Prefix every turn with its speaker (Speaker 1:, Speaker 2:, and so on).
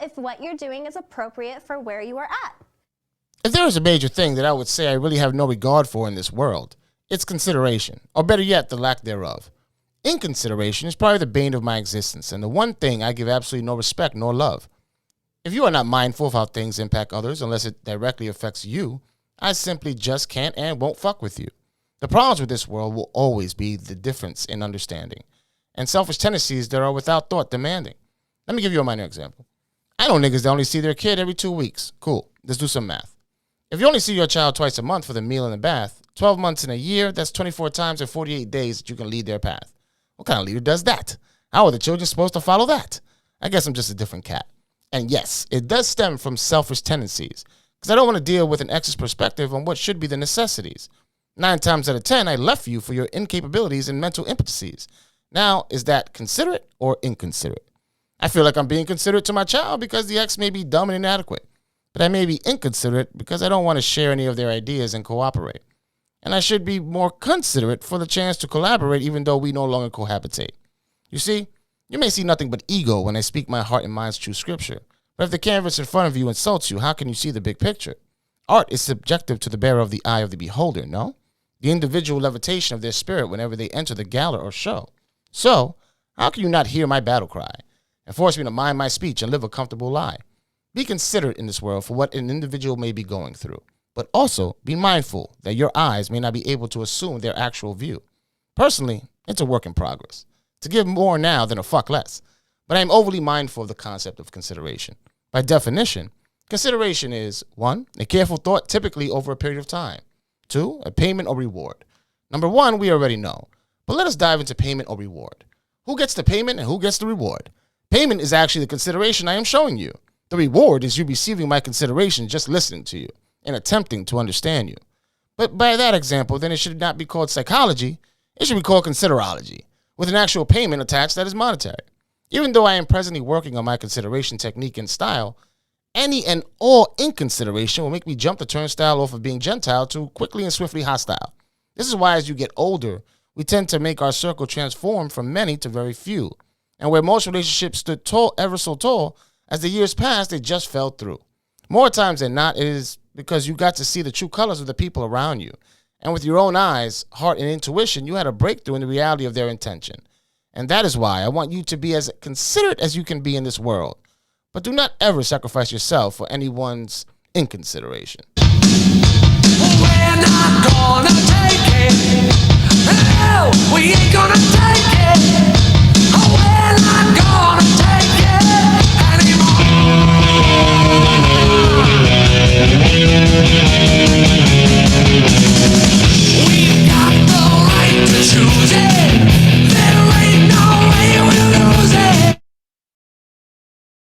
Speaker 1: if what you're doing is appropriate for where you are at.
Speaker 2: If there is a major thing that I would say I really have no regard for in this world, it's consideration, or better yet, the lack thereof. Inconsideration is probably the bane of my existence, and the one thing I give absolutely no respect nor love. If you are not mindful of how things impact others unless it directly affects you, I simply just can't and won't fuck with you. The problems with this world will always be the difference in understanding and selfish tendencies that are without thought demanding. Let me give you a minor example. I know niggas that only see their kid every 2 weeks. Cool. Let's do some math. If you only see your child twice a month for the meal and the bath, 12 months in a year, that's 24 times and 48 days that you can lead their path. What kind of leader does that? How are the children supposed to follow that? I guess I'm just a different cat. And yes, it does stem from selfish tendencies, because I don't want to deal with an ex's perspective on what should be the necessities. 9 times out of 10, I left you for your incapabilities and mental impotencies. Now, is that considerate or inconsiderate? I feel like I'm being considerate to my child because the ex may be dumb and inadequate, but I may be inconsiderate because I don't want to share any of their ideas and cooperate. And I should be more considerate for the chance to collaborate even though we no longer cohabitate. You see, you may see nothing but ego when I speak my heart and mind's true scripture. But if the canvas in front of you insults you, how can you see the big picture? Art is subjective to the bearer of the eye of the beholder, no? The individual levitation of their spirit whenever they enter the gala or show. So, how can you not hear my battle cry and force me to mind my speech and live a comfortable lie? Be considerate in this world for what an individual may be going through, but also be mindful that your eyes may not be able to assume their actual view. Personally, it's a work in progress. To give more now than a fuck less, but I am overly mindful of the concept of consideration. By definition, consideration is 1, a careful thought typically over a period of time. 2, a payment or reward. Number 1, we already know, but let us dive into payment or reward. Who gets the payment and who gets the reward? Payment is actually the consideration I am showing you. The reward is you receiving my consideration just listening to you and attempting to understand you. But by that example, then it should not be called psychology. It should be called considerology, with an actual payment attached that is monetary. Even though I am presently working on my consideration technique and style, any and all inconsideration will make me jump the turnstile off of being Gentile to quickly and swiftly hostile. This is why as you get older, we tend to make our circle transform from many to very few. And where most relationships stood tall, ever so tall, as the years passed, they just fell through. More times than not, it is because you got to see the true colors of the people around you. And with your own eyes, heart, and intuition, you had a breakthrough in the reality of their intention. And that is why I want you to be as considerate as you can be in this world. But do not ever sacrifice yourself for anyone's inconsideration.
Speaker 3: We're not gonna take it. No!